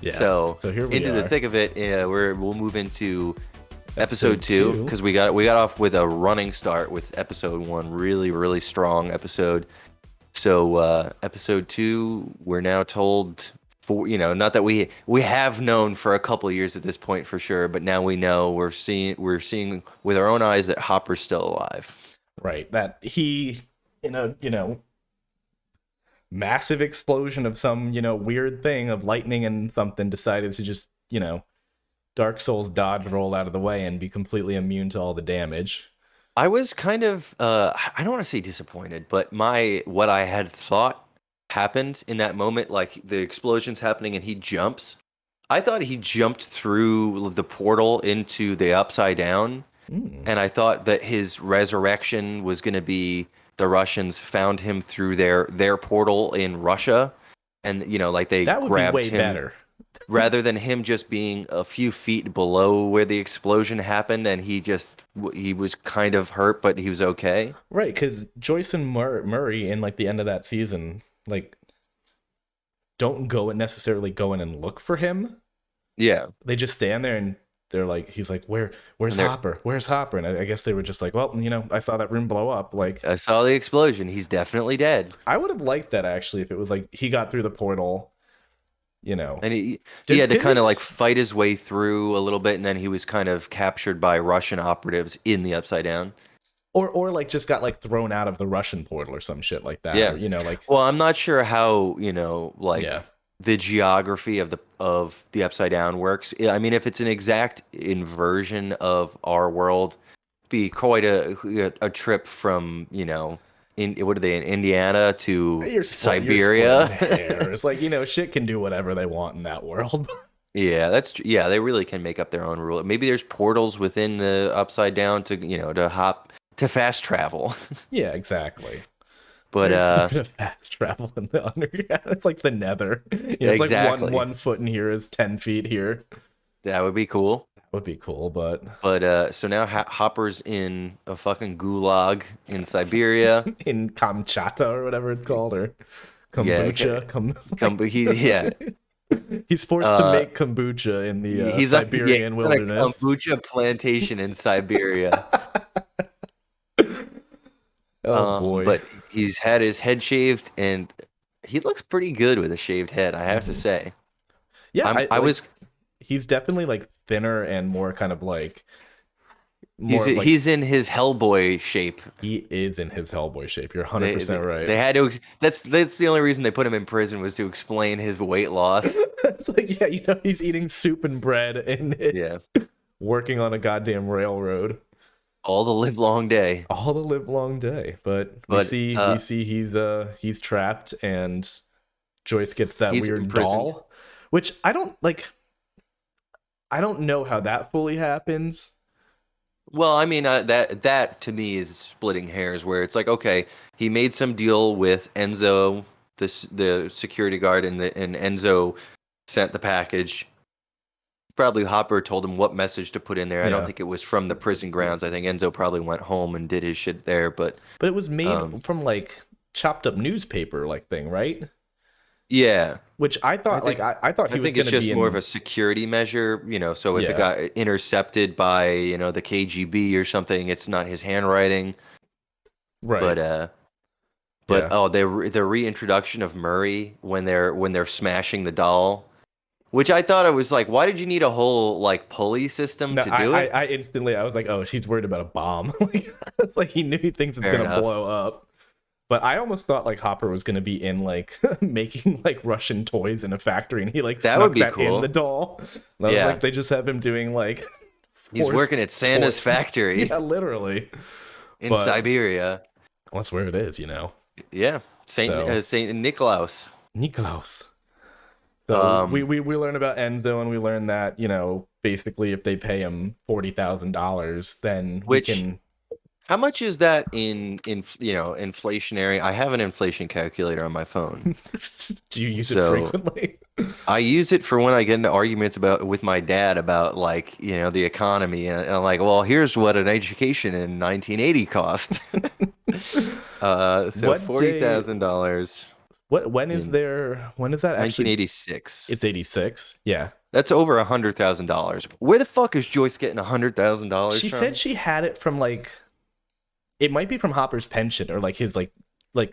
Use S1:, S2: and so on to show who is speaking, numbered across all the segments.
S1: Yeah.
S2: So
S1: So here we
S2: into the
S1: are.
S2: thick of it, we'll move into episode
S1: Episode
S2: 2
S1: two.
S2: because we got off with a running start with episode 1, really really strong episode. So episode 2, we're now told for not that we have known for a couple of years at this point for sure, but now we know we're seeing with our own eyes that Hopper's still alive.
S1: Right. That he in a, massive explosion of some, weird thing of lightning and something decided to just, Dark Souls dodge roll out of the way and be completely immune to all the damage.
S2: I was kind of I don't want to say disappointed, but my what I had thought happened in that moment, like the explosion's happening and he jumps. I thought he jumped through the portal into the upside down,
S1: Mm.
S2: and I thought that his resurrection was going to be the Russians found him through their portal in Russia, and like they
S1: That would be
S2: grabbed
S1: way
S2: him
S1: better.
S2: rather than him just being a few feet below where the explosion happened, and he was kind of hurt, but he was okay.
S1: Right, because Joyce and Murray in like the end of that season, like don't go and necessarily go in and look for him.
S2: Yeah,
S1: They just stand there and they're like, he's like, where's
S2: and they're
S1: Hopper? Where's Hopper? And I guess they were just like, well, I saw that room blow up. Like,
S2: I saw the explosion. He's definitely dead.
S1: I would have liked that actually if it was like he got through the portal, you know.
S2: And he
S1: Did,
S2: had to
S1: did
S2: kind of
S1: his,
S2: like fight his way through a little bit, and then he was kind of captured by Russian operatives in the Upside Down.
S1: or like just got like thrown out of the Russian portal or some shit like that.
S2: Yeah.
S1: Or, like,
S2: Well, I'm not sure how, like
S1: yeah.
S2: the geography of the Upside Down works. I mean, if it's an exact inversion of our world, be quite a trip from, what are they in Indiana to
S1: You're
S2: Siberia?
S1: hairs. Like, shit can do whatever they want in that world.
S2: Yeah, that's true. Yeah, they really can make up their own rule. Maybe there's portals within the Upside Down to, to hop to fast travel.
S1: Yeah, exactly.
S2: But
S1: There's a bit of fast travel in the underground. It's like the nether. It's
S2: exactly.
S1: like one foot in here is 10 feet here.
S2: That would be cool.
S1: That would be cool, but
S2: But so now Hopper's in a fucking gulag in Siberia.
S1: in Kamchatka or whatever it's called, or
S2: Yeah,
S1: kombucha.
S2: yeah.
S1: He's forced to make kombucha in the
S2: He's
S1: Siberian
S2: on a
S1: wilderness.
S2: kombucha plantation in Siberia.
S1: Oh boy.
S2: But he's had his head shaved, and he looks pretty good with a shaved head, I have to say.
S1: Yeah,
S2: I was.
S1: he's definitely like thinner and more kind of like more like
S2: He's in his Hellboy shape.
S1: he is in his Hellboy shape. You're
S2: They,
S1: 100% right.
S2: they had to. That's the only reason they put him in prison was to explain his weight loss.
S1: It's like, yeah, he's eating soup and bread and
S2: Yeah,
S1: working on a goddamn railroad
S2: all the live long day.
S1: all the live long day. But we
S2: But,
S1: see he's trapped, and Joyce gets that
S2: He's
S1: weird
S2: imprisoned.
S1: doll, which I don't like. I don't know how that fully happens.
S2: Well, I mean, that to me is splitting hairs. Where it's like, okay, he made some deal with Enzo, the security guard, and Enzo sent the package. Probably Hopper told him what message to put in there. I don't
S1: Yeah.
S2: think it was from the prison grounds. I think Enzo probably went home and did his shit there. But
S1: But it was made from like chopped up newspaper like thing, right?
S2: yeah,
S1: Which I thought I thought
S2: I
S1: he was
S2: think
S1: going
S2: it's
S1: to
S2: just
S1: be
S2: more
S1: in,
S2: of a security measure. So if
S1: Yeah.
S2: it got intercepted by the KGB or something, it's not his handwriting.
S1: right.
S2: But
S1: Yeah.
S2: oh, the reintroduction of Murray when they're smashing the doll, which I thought it was like, why did you need a whole like pulley system
S1: No,
S2: to do it?
S1: I instantly I was like, oh, she's worried about a bomb. It's like he knew he thinks it's
S2: Fair
S1: gonna
S2: enough.
S1: blow up. But I almost thought like Hopper was gonna be in like making like Russian toys in a factory, and he like
S2: That
S1: snuck
S2: would be
S1: that
S2: cool.
S1: in the doll. And I was
S2: Yeah.
S1: like, they just have him doing like
S2: He's
S1: forced
S2: working at Santa's
S1: toy-
S2: factory
S1: Yeah, literally.
S2: in
S1: but-
S2: Siberia.
S1: That's where it is,
S2: Yeah,
S1: So-
S2: Saint Niklaus.
S1: Nikolaus. So
S2: Um,
S1: we learn about Enzo, and we learn that basically if they pay him $40,000, then
S2: Which-
S1: we can.
S2: How much is that in inflationary? I have an inflation calculator on my phone.
S1: Do you use it
S2: So-
S1: frequently?
S2: I use it for when I get into arguments with my dad about like the economy, and I'm like, well, here's what an education in 1980 cost. So
S1: What day-
S2: $40,000.
S1: When is
S2: in
S1: there? When is that actually?
S2: 1986.
S1: It's 86. Yeah.
S2: That's over $100,000. Where the fuck is Joyce getting $100,000
S1: She said
S2: from?
S1: she had it from like it might be from Hopper's pension or like his like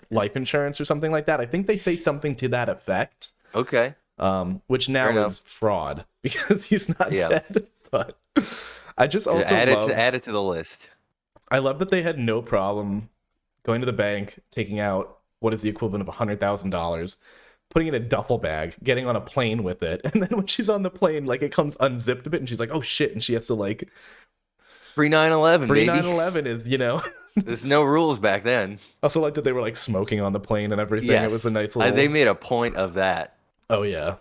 S1: life insurance or something like that. I think they say something to that effect.
S2: Okay,
S1: Which
S2: fair
S1: now
S2: enough.
S1: is fraud because he's not
S2: Yeah,
S1: dead. But I just also love
S2: add it to the list.
S1: I love that they had no problem going to the bank, taking out what is the equivalent of $100,000, putting it in a duffel bag, getting on a plane with it, and then when she's on the plane, like it comes unzipped a bit, and she's like, "Oh shit!" and she has to like
S2: Pre 9/11,
S1: pre
S2: baby.
S1: 9/11 is
S2: There's no rules back then.
S1: Also like that they were like smoking on the plane and everything. It was a
S2: Yes,
S1: nice
S2: they
S1: little.
S2: made a point of that.
S1: Oh yeah,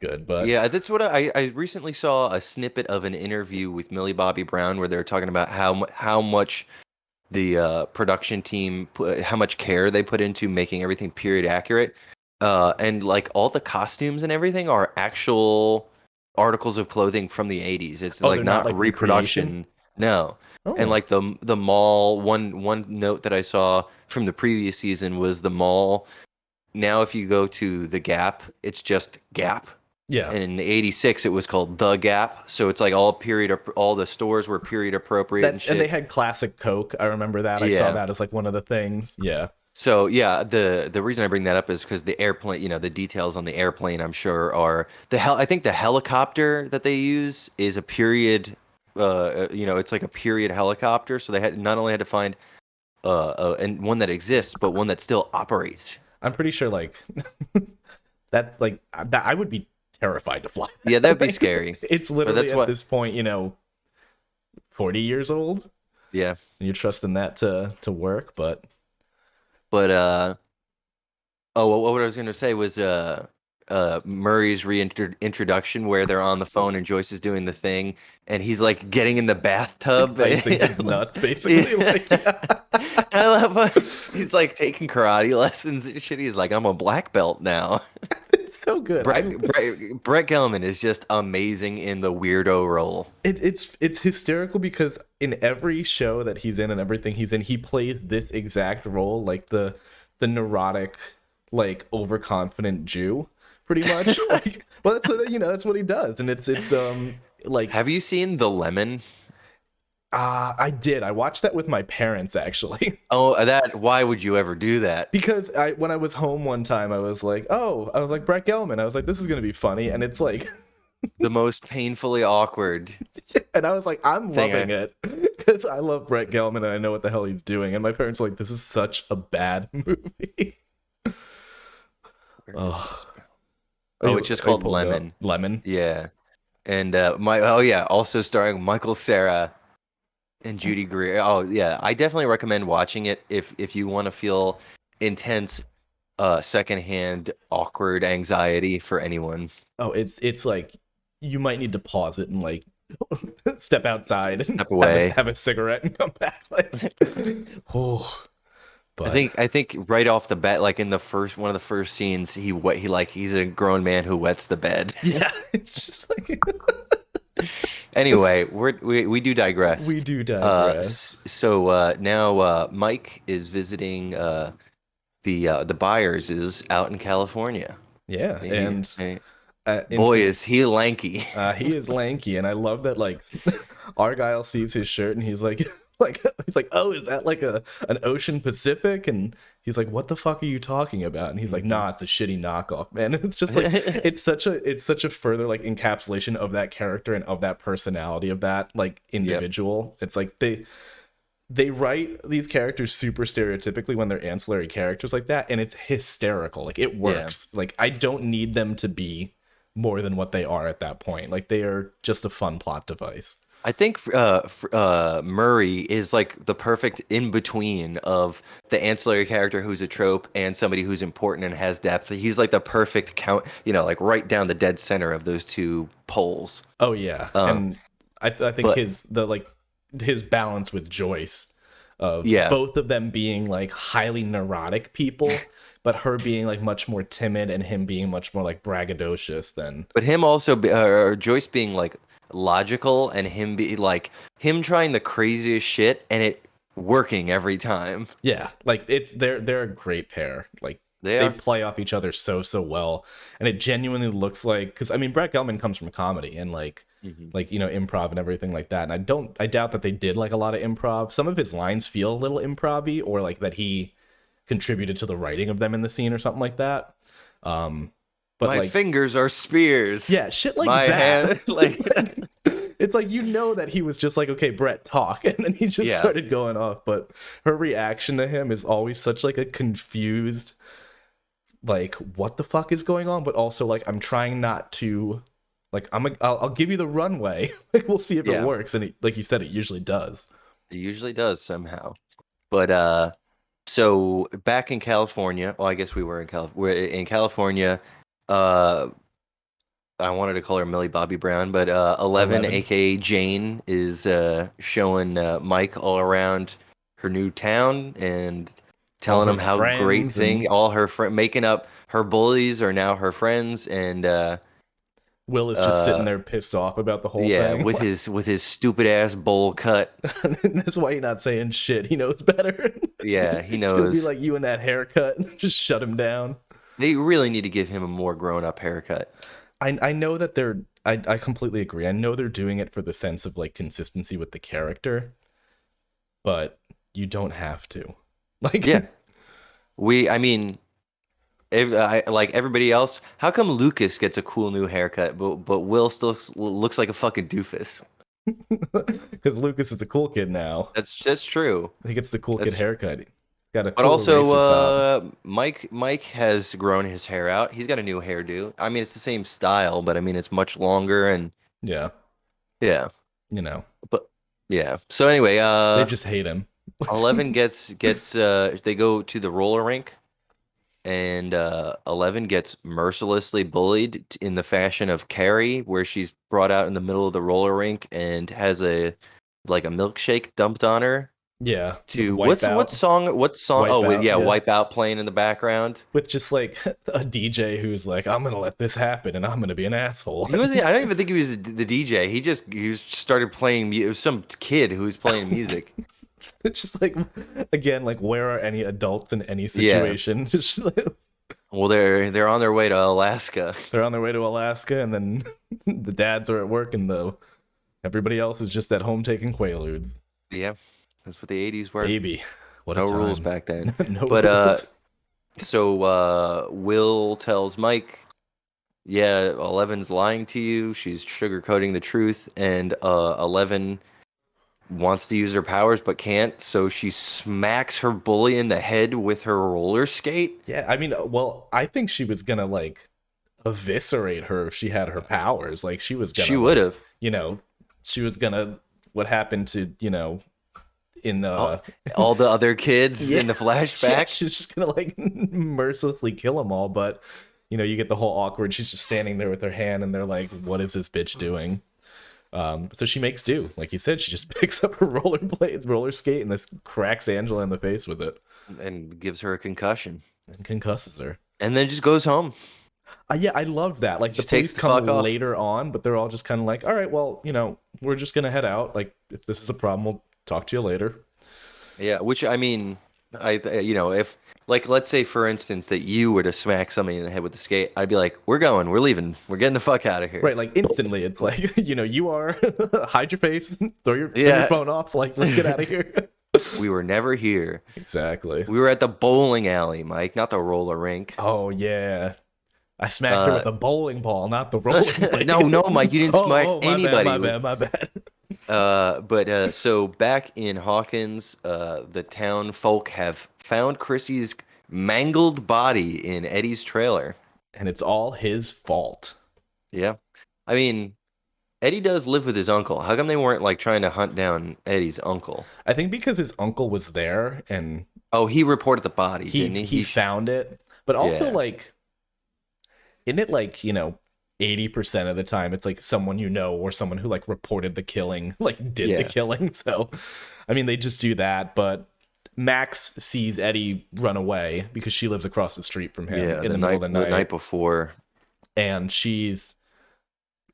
S1: good, but
S2: Yeah, that's what I recently saw a snippet of an interview with Millie Bobby Brown where they're talking about how much the production team how much care they put into making everything period accurate, and like all the costumes and everything are actual articles of clothing from the 80s. It's
S1: oh,
S2: like
S1: they're not
S2: not
S1: like recreation.
S2: reproduction. No. And
S1: Oh
S2: like the mall, one note that I saw from the previous season was the mall. Now if you go to the Gap, it's just Gap.
S1: yeah,
S2: And in the 86 it was called The Gap. So it's like all the stores were period appropriate and
S1: that and they
S2: shit.
S1: had classic Coke. I remember that. I saw
S2: Yeah.
S1: that as like one of the things. Yeah.
S2: So yeah, the reason I bring that up is because the airplane, the details on the airplane, I'm sure are I think the helicopter that they use is a period, it's like a period helicopter. So they had not only had to find and one that exists, but one that still operates.
S1: I'm pretty sure like that I would be terrified to fly
S2: Yeah,
S1: that
S2: that'd be
S1: way.
S2: scary.
S1: It's
S2: But
S1: literally
S2: that's
S1: at
S2: what,
S1: this point, 40 years old,
S2: yeah.
S1: and you're trusting that to work, but
S2: But oh, what I was gonna say was Murray's reintroduction where they're on the phone and Joyce is doing the thing and he's like getting in the bathtub.
S1: icing his nuts basically.
S2: Yeah.
S1: Like yeah.
S2: I love how he's like taking karate lessons and shit. He's like, I'm a black belt now.
S1: It's so good.
S2: Brett Gelman is just amazing in the weirdo role.
S1: It's hysterical because in every show that he's in and everything he's in, he plays this exact role, like the neurotic, like overconfident Jew, pretty much. Like, well, that's what he does, and it's like
S2: Have you seen The Lemon?
S1: I did. I watched that with my parents actually.
S2: Oh, why would you ever do that?
S1: Because when I was home one time, I was like, Brett Gelman. I was like, this is gonna be funny, and it's like,
S2: The most painfully awkward
S1: and I was like, I'm
S2: thing.
S1: loving it because I love Brett Gelman and I know what the hell he's doing. And my parents were like, this is such a bad movie.
S2: Where is
S1: Oh,
S2: this? Oh, it's just called Lemon.
S1: Lemon.
S2: Yeah. And also starring Michael Cera and Judy Greer. Oh yeah, I definitely recommend watching it if you want to feel intense, secondhand awkward anxiety for anyone.
S1: Oh, it's like you might need to pause it and like step outside and
S2: Step away.
S1: have a cigarette and come back. Like, oh, but
S2: I think right off the bat, like in the first one of the first scenes, he's a grown man who wets the bed.
S1: yeah, it's just like
S2: Anyway, we do digress.
S1: we do digress.
S2: So now Mike is visiting the Byers is out in California.
S1: Yeah, and
S2: Boy, is he lanky.
S1: he is lanky, and I love that. Like Argyle sees his shirt, and he's like, like, oh, is that like an Ocean Pacific? And he's like, what the fuck are you talking about? And he's like, nah, it's a shitty knockoff, man. And it's just like it's such a further like encapsulation of that character and of that personality of that like individual. Yep. It's like they write these characters super stereotypically when they're ancillary characters like that, and it's hysterical. Like it works. Yeah. Like I don't need them to be more than what they are at that point. Like they are just a fun plot device.
S2: I think Murray is like the perfect in between of the ancillary character who's a trope and somebody who's important and has depth. He's like the perfect like right down the dead center of those two poles.
S1: Oh yeah, and I think his balance with Joyce of both of them being like highly neurotic people, but her being like much more timid and him being much more like braggadocious than.
S2: But him also, Joyce being like logical and him be like him trying the craziest shit and it working every time.
S1: Yeah, like they're a great pair. Like
S2: They
S1: they
S2: are.
S1: play off each other so well, and it genuinely looks like, because I mean Brett Gelman comes from comedy and
S2: Hmm.
S1: improv and everything like that, and I doubt that they did like a lot of improv. Some of his lines feel a little improv-y, or like that he contributed to the writing of them in the scene or something like that. um but
S2: My
S1: like,
S2: fingers are spears.
S1: yeah, shit like
S2: My
S1: that.
S2: hand, like,
S1: Like, it's like, that he was just like, okay, Brett, talk, and then he just
S2: yeah,
S1: started going off. But her reaction to him is always such like a confused, like, what the fuck is going on, but also like, I'm trying not to, like, I'll give you the runway. Like, we'll see if it
S2: yeah.
S1: works, and like you said, it usually does.
S2: It usually does somehow. But so back in California, well, I guess we were in We're in California. Uh, I wanted to call her Millie Bobby Brown, but 11,
S1: 11.
S2: aka Jane, is showing Mike all around her new town and
S1: All
S2: telling
S1: her
S2: him how great
S1: friends, and
S2: all her making up her bullies are now her friends, and
S1: Will is just sitting
S2: uh,
S1: there pissed off about the whole
S2: yeah,
S1: thing.
S2: with his stupid ass bowl cut.
S1: That's why he's not saying shit. He knows better.
S2: Yeah, he
S1: It's gonna be
S2: knows.
S1: like, you and that haircut. Just shut him down.
S2: They really need to give him a more grown up haircut.
S1: I know that I completely agree. I know they're doing it for the sense of like consistency with the character, but you don't have to. Like,
S2: Yeah, I mean, like everybody else. How come Lucas gets a cool new haircut, but Will still looks like a fucking doofus?
S1: because Lucas is a cool kid now.
S2: That's true.
S1: He gets the cool kid
S2: That's
S1: haircut. Got a
S2: But
S1: cool
S2: also,
S1: eraser top.
S2: Mike has grown his hair out. He's got a new hairdo. I mean, it's the same style, but I mean, it's much longer and
S1: Yeah,
S2: yeah.
S1: you know,
S2: But yeah. So anyway,
S1: they just hate him.
S2: 11 gets they go to the roller rink, and 11 gets mercilessly bullied in the fashion of Carrie, where she's brought out in the middle of the roller rink and has a milkshake dumped on her.
S1: Yeah, with
S2: To
S1: Wipeout.
S2: what song? Oh,
S1: Wipeout, yeah.
S2: Wipeout playing in the background.
S1: With just like a DJ who's like, I'm gonna let this happen, and I'm gonna be an asshole.
S2: He wasn't. I don't even think he was the DJ. He started playing. It was some kid who was playing music.
S1: It's just like, again, like, where are any adults in any
S2: Yeah.
S1: situation? Just like,
S2: Well, they're on their way to Alaska.
S1: they're on their way to Alaska, and then the dads are at work, and everybody else is just at home taking Quaaludes.
S2: Yeah, that's what the '80s were.
S1: Baby, what
S2: No
S1: a time.
S2: rules back then.
S1: No
S2: But
S1: rules.
S2: so Will tells Mike, "Yeah, 11's lying to you. She's sugarcoating the truth, and 11 wants to use her powers but can't. So she smacks her bully in the head with her roller skate."
S1: Yeah, I mean, well, I think she was gonna like eviscerate her if she had her powers. Like, she was gonna,
S2: She would have.
S1: you know, she was gonna. What happened to, in
S2: All the other kids
S1: Yeah.
S2: in the
S1: Yeah,
S2: flashback.
S1: she's just gonna like mercilessly kill them all, but you get the whole awkward. She's just standing there with her hand, and they're like, "What is this bitch doing?" So she makes do, like you said. She just picks up her roller skate, and this cracks Angela in the face with it
S2: And gives her a concussion.
S1: and concusses her.
S2: And then just goes home.
S1: Yeah, I love that. Like, the
S2: Just takes
S1: police
S2: the
S1: come
S2: fuck off.
S1: later on, but they're all just kind of like, "All right, well, we're just gonna head out. Like, if this is a problem, we'll talk to you later."
S2: Yeah, which I mean, if let's say for instance that you were to smack somebody in the head with the skate, I'd be like, "We're going, we're leaving, we're getting the fuck out of here."
S1: Right, like instantly, it's like, you are hide your face, throw your
S2: Yeah.
S1: phone off, like, let's get out of here.
S2: We were never here.
S1: Exactly.
S2: We were at the bowling alley, Mike, not the roller rink.
S1: Oh yeah, I smacked her with a bowling ball, not the roller blade.
S2: No, Mike, you didn't smack
S1: my
S2: anybody.
S1: My bad.
S2: But so back in Hawkins, the town folk have found Chrissy's mangled body in Eddie's trailer.
S1: And it's all his fault.
S2: Yeah. I mean, Eddie does live with his uncle. How come they weren't like trying to hunt down Eddie's uncle?
S1: I think because his uncle was there, and
S2: Oh, he reported the body, didn't he?
S1: he found it. But also,
S2: Yeah.
S1: like, isn't it like, 80% of the time it's like someone or someone who like reported the killing, like did the
S2: Yeah.
S1: killing. So, I mean, they just do that. But Max sees Eddie run away because she lives across the street from him in the middle of the night.
S2: The night before.
S1: And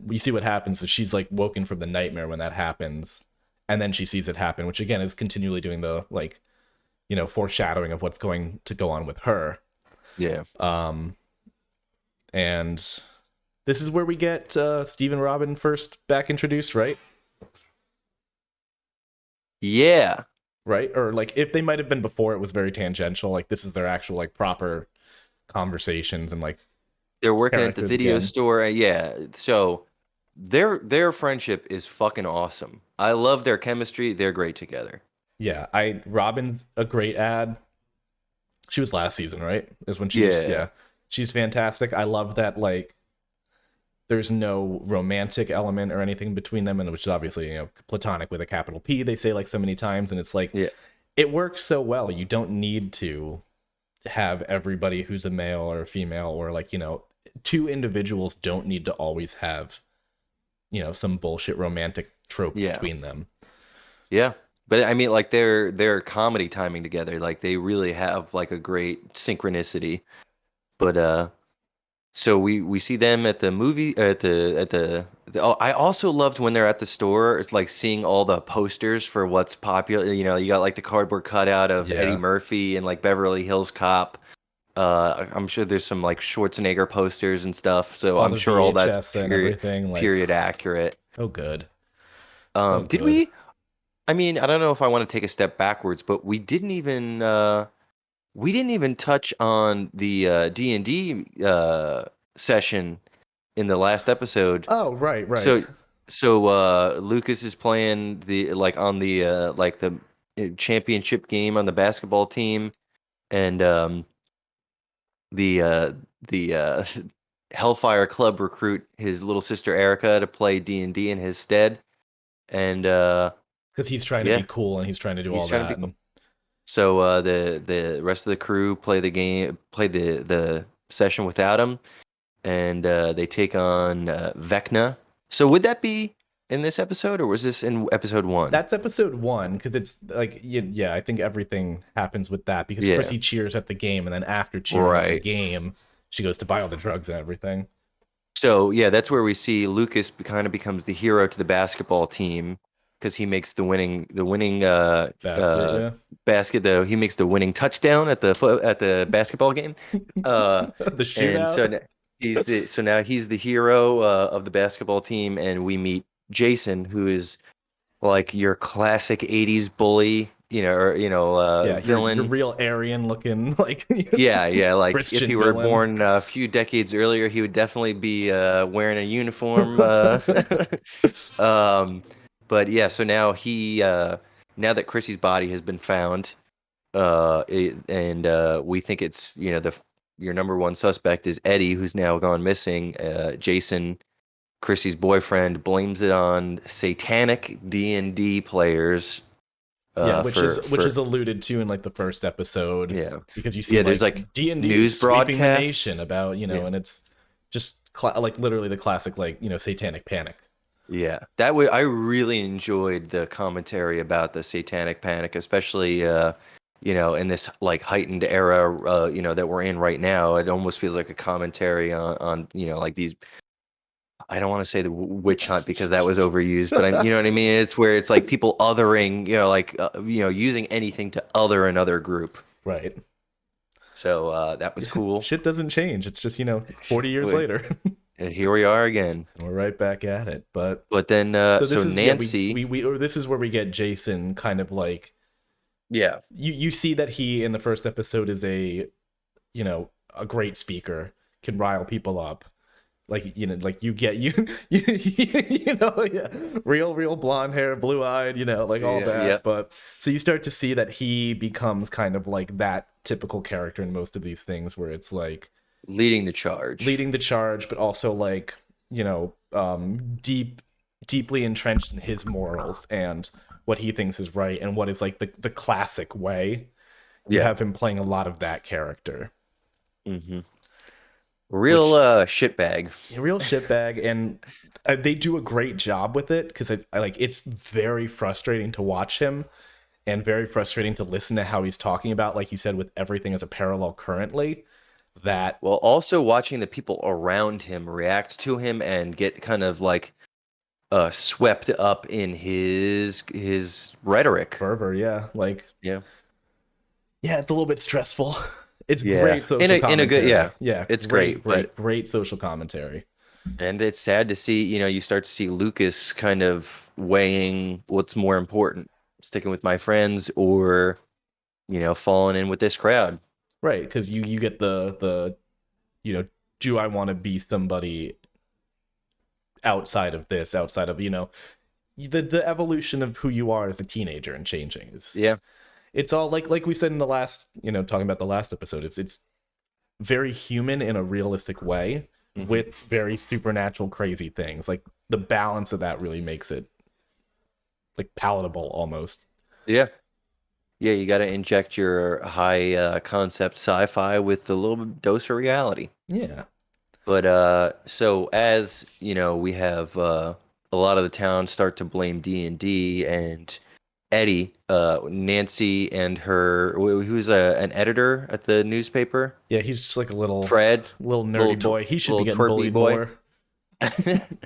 S1: we see what happens is she's like woken from the nightmare when that happens. And then she sees it happen, which again is continually doing the like, foreshadowing of what's going to go on with her.
S2: Yeah.
S1: Um, and this is where we get Steve and Robin first back introduced, right?
S2: Yeah.
S1: Right? Or like if they might have been before, it was very tangential. Like this is their actual like proper conversations and like
S2: They're working at the
S1: characters
S2: video
S1: again.
S2: store. Yeah. So their friendship is fucking awesome. I love their chemistry. They're great together.
S1: Yeah, I Robin's a great ad. She was last season, right? Is when she just
S2: Yeah.
S1: yeah. She's fantastic. I love that like there's no romantic element or anything between them, and which is obviously, platonic with a capital P, they say like so many times, and it's like
S2: Yeah.
S1: it works so well. You don't need to have everybody who's a male or a female or like, two individuals don't need to always have, some bullshit romantic trope
S2: Yeah.
S1: between them.
S2: Yeah. But I mean, like their comedy timing together, like they really have like a great synchronicity. But so we see them at the movie oh, I also loved when they're at the store, it's like seeing all the posters for what's popular. You know, you got like the cardboard cutout of Eddie
S1: Yeah.
S2: Murphy and like Beverly Hills Cop. I'm sure there's some like Schwarzenegger posters and stuff. So
S1: All
S2: I'm
S1: the
S2: sure all that's
S1: VHS and everything, like
S2: period accurate.
S1: so good. So
S2: Did
S1: good.
S2: we? I mean, I don't know if I want to take a step backwards, but we didn't even touch on the D&D session in the last episode.
S1: Oh, right, right.
S2: So Lucas is playing the like on the like the championship game on the basketball team, and the uh the Hellfire Club recruit his little sister Erica to play D&D in his stead, and
S1: Because he's trying to be
S2: yeah,
S1: cool and he's trying to do
S2: he's
S1: all
S2: trying to
S1: that.
S2: be cool.
S1: And
S2: So the rest of the crew play the game, play the session without him, and they take on Vecna. So would that be in this episode, or was this in episode one?
S1: that's episode one, because it's like, yeah, I think everything happens with that because
S2: Yeah,
S1: Chrissy cheers at the game, and then after cheering at the
S2: right.
S1: game, she goes to buy all the drugs and everything.
S2: So yeah, that's where we see Lucas kind of becomes the hero to the basketball team because he makes the winning
S1: Basket, yeah.
S2: basket. Though he makes the winning touchdown at the basketball game. Uh,
S1: The
S2: and so
S1: shootout.
S2: now he's the hero of the basketball team, and we meet Jason, who is like your classic '80s bully, or
S1: Yeah, your
S2: villain.
S1: real Aryan looking like
S2: Yeah, yeah. Like if he
S1: Christian
S2: were
S1: villain.
S2: born a few decades earlier, he would definitely be wearing a uniform. Um, but yeah, so now that Chrissy's body has been found, and we think it's your number one suspect is Eddie, who's now gone missing. Jason, Chrissy's boyfriend, blames it on satanic D&D players.
S1: Yeah, which is which
S2: For
S1: is alluded to in like the first episode,
S2: yeah,
S1: because you see
S2: yeah. There's
S1: like
S2: like
S1: D&D is
S2: news
S1: sweeping the
S2: broadcasts.
S1: nation about,
S2: Yeah.
S1: and it's just like literally the classic like, satanic panic.
S2: Yeah, that way I really enjoyed the commentary about the Satanic Panic, especially in this like heightened era that we're in right now. It almost feels like a commentary on like these. I don't want to say the witch hunt because that was overused, but you know what I mean. It's where it's like people othering, like using anything to other another group.
S1: Right.
S2: So that was cool.
S1: Shit doesn't change. It's just, 40 years later.
S2: And here we are again.
S1: We're right back at it. But
S2: But then
S1: so
S2: so
S1: this is, yeah,
S2: Nancy,
S1: we or this is where we get Jason kind of like,
S2: yeah,
S1: you see that he in the first episode is a great speaker, can rile people up. Like, like you get yeah, real blonde hair, blue eyed, like all
S2: yeah,
S1: that.
S2: yeah,
S1: But so you start to see that he becomes kind of like that typical character in most of these things, where it's like
S2: leading the charge.
S1: leading the charge, but also like, deeply entrenched in his morals and what he thinks is right and what is like the classic way. You
S2: Yeah.
S1: have him playing a lot of that character.
S2: Mm-hmm. Real
S1: Which,
S2: shitbag.
S1: a real shitbag, and they do a great job with it, because I like, it's very frustrating to watch him and very frustrating to listen to how he's talking about, like you said, with everything as a parallel currently, that
S2: Well, also watching the people around him react to him and get kind of like swept up in his rhetoric.
S1: fervor, yeah, like,
S2: Yeah.
S1: yeah, it's a little bit stressful. It's
S2: Yeah,
S1: great social
S2: in a good,
S1: commentary.
S2: yeah,
S1: Yeah,
S2: it's
S1: great,
S2: great, but
S1: great, great social commentary.
S2: and it's sad to see, you start to see Lucas kind of weighing what's more important, sticking with my friends or, falling in with this crowd.
S1: Right, because you get the you know, do I want to be somebody outside of this, outside of the evolution of who you are as a teenager and changing is
S2: Yeah.
S1: it's all like we said in the last talking about the last episode. It's very human in a realistic way
S2: Hmm.
S1: with very supernatural crazy things. Like the balance of that really makes it like palatable almost.
S2: Yeah. Yeah, you got to inject your high concept sci-fi with a little dose of reality.
S1: Yeah.
S2: But so as we have a lot of the town start to blame D&D, and Eddie, Nancy, and her, who's an editor at the newspaper,
S1: Yeah, he's just like a little
S2: Fred,
S1: little nerdy boy. He should be
S2: little
S1: getting
S2: twerpy
S1: bullied
S2: boy.
S1: more.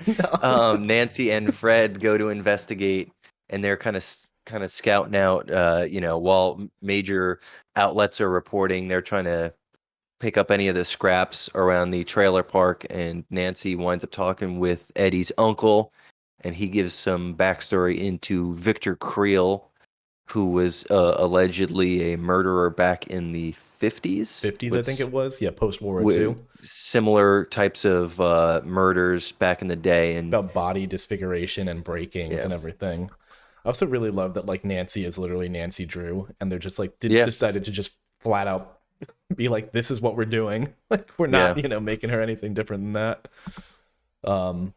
S1: No.
S2: Nancy and Fred go to investigate, and they're kind of scouting out. While major outlets are reporting, they're trying to pick up any of the scraps around the trailer park, and Nancy winds up talking with Eddie's uncle, and he gives some backstory into Victor Creel, who was allegedly a murderer back in the 50s
S1: 50s, I think
S2: with
S1: it was. Yeah, post World War
S2: with
S1: II.
S2: similar types of murders back in the day, and
S1: About body disfiguration and breakings
S2: yeah,
S1: and everything. I also really love that like Nancy is literally Nancy Drew, and they're just like
S2: yeah,
S1: decided to just flat out be like, this is what we're doing. Like we're
S2: yeah.
S1: not, making her anything different than that. Um,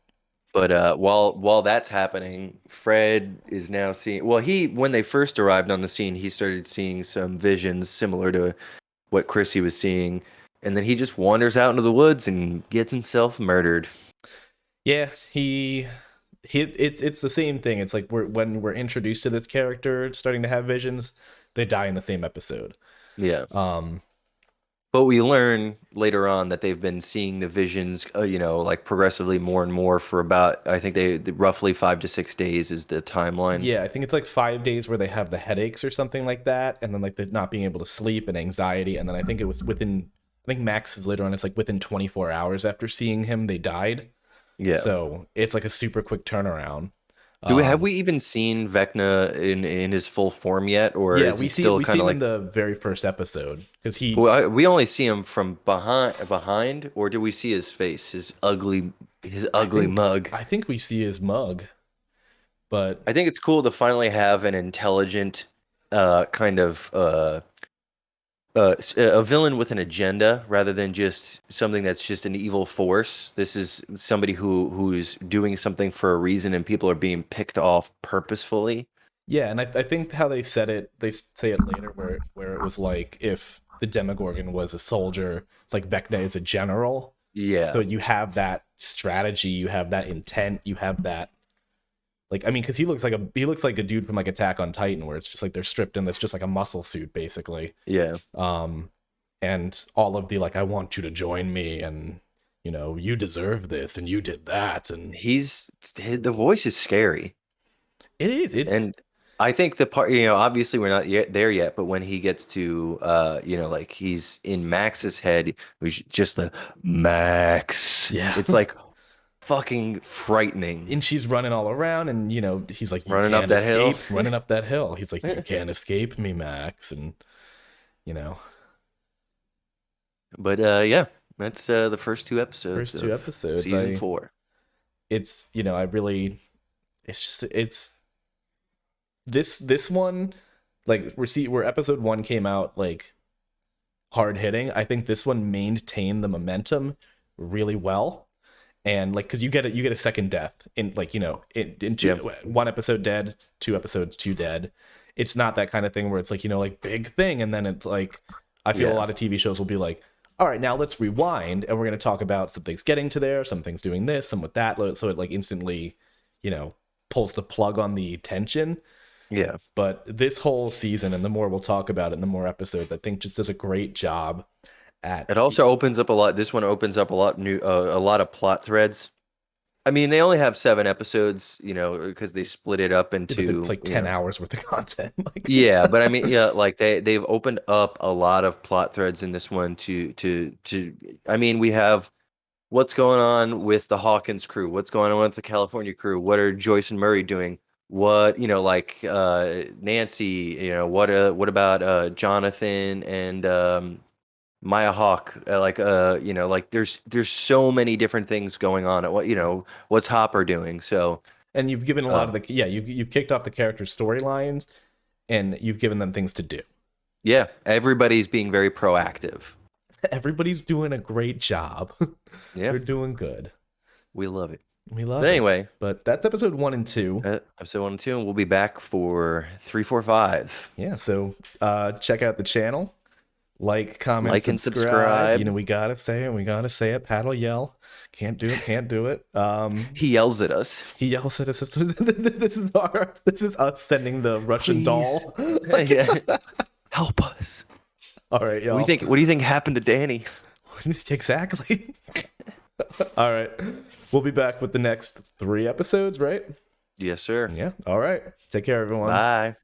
S2: But while that's happening, Fred is now seeing. Well, when they first arrived on the scene, he started seeing some visions similar to what Chrissy was seeing, and then he just wanders out into the woods and gets himself murdered.
S1: yeah, it's the same thing. It's like when we're introduced to this character starting to have visions, they die in the same episode.
S2: Yeah.
S1: Um,
S2: But we learn later on that they've been seeing the visions, like progressively more and more for about, I think roughly 5 to 6 days is the timeline.
S1: yeah, I think it's like 5 days where they have the headaches or something like that, and then like the not being able to sleep and anxiety, and then I think it was within. I think Max is later on. It's like within 24 hours after seeing him, they died.
S2: Yeah.
S1: So it's like a super quick turnaround.
S2: Have
S1: Um,
S2: we even seen Vecna in his full form yet, or
S1: yeah,
S2: is he still
S1: we see
S2: kind of
S1: him in
S2: like?
S1: the very first episode because he
S2: Well, we only see him from behind, or do we see his face, his
S1: I
S2: ugly
S1: think
S2: mug?
S1: I think we see his mug, but
S2: I think it's cool to finally have an intelligent, kind of a villain with an agenda rather than just something that's just an evil force. This is somebody who's doing something for a reason, and people are being picked off purposefully.
S1: yeah, and I think how they said it, they say it later where it was like if the Demogorgon was a soldier, it's like Vecna is a general. So
S2: Yeah,
S1: you have that strategy, you have that intent, you have that like I mean, because he looks like a dude from like Attack on Titan, where it's just like they're stripped in that's just like a muscle suit basically.
S2: yeah.
S1: Um, and all of the like I want you to join me, and you deserve this, and you did that, and
S2: The voice is scary.
S1: it's
S2: And I think the part, obviously we're not yet there yet, but when he gets to, like he's in Max's head, who's just the Max.
S1: yeah.
S2: It's like fucking frightening.
S1: And she's running all around, and he's like, you
S2: Running up
S1: can't
S2: that hill.
S1: escape running up that hill. He's like, you can't escape me, Max, and you know
S2: But yeah, that's the first two episodes
S1: first two
S2: of
S1: episodes
S2: season
S1: I
S2: 4.
S1: it's I really it's this one, like where episode 1 came out like hard hitting. I think this one maintained the momentum really well, and like because you get a second death in like in two,
S2: Yeah,
S1: one episode dead, 2 episodes 2 dead. It's not that kind of thing where it's like like big thing, and then it's like I feel a
S2: yeah,
S1: lot of TV shows will be like, all right, now let's rewind and we're going to talk about some things getting to there, some things doing this, some with that, so it like instantly pulls the plug on the tension.
S2: yeah.
S1: But this whole season, and the more we'll talk about it in the more episodes, I think just does a great job at
S2: It also opens up a lot. This one opens up a lot of plot threads. I mean, they only have 7 episodes, you know, because they split it up
S1: Yeah, but
S2: into,
S1: it's like 10 hours worth of content. Like,
S2: yeah, but I mean, yeah, like they've opened up a lot of plot threads in this one to. I mean, we have what's going on with the Hawkins crew, what's going on with the California crew, what are Joyce and Murray doing? What, you know, like Nancy, you know, what about Jonathan and Maya Hawk, you know, like there's so many different things going on at what, you know, what's Hopper doing? So
S1: and you've given a lot
S2: uh,
S1: of the you've kicked off the character storylines, and you've given them things to do.
S2: yeah, everybody's being very proactive.
S1: Everybody's doing a great job.
S2: Yeah,
S1: They're doing good.
S2: we love it.
S1: We love
S2: But
S1: it.
S2: anyway,
S1: But that's episode 1 and 2.
S2: episode 1 and 2, and we'll be back for 3, 4, 5.
S1: Yeah, so check out the channel. Like, comment,
S2: Like and
S1: subscribe.
S2: subscribe.
S1: You know, we gotta say it. We gotta say it. Paddle yell. Can't do it. Can't do it.
S2: He yells at us.
S1: He yells at us. This is us sending the Russian
S2: Please.
S1: doll.
S2: Yeah. Help us.
S1: All right, y'all.
S2: What do you think happened to Danny?
S1: Exactly. All right. We'll be back with the next 3 episodes, right?
S2: Yes, sir.
S1: Yeah. All right. Take care, everyone.
S2: Bye.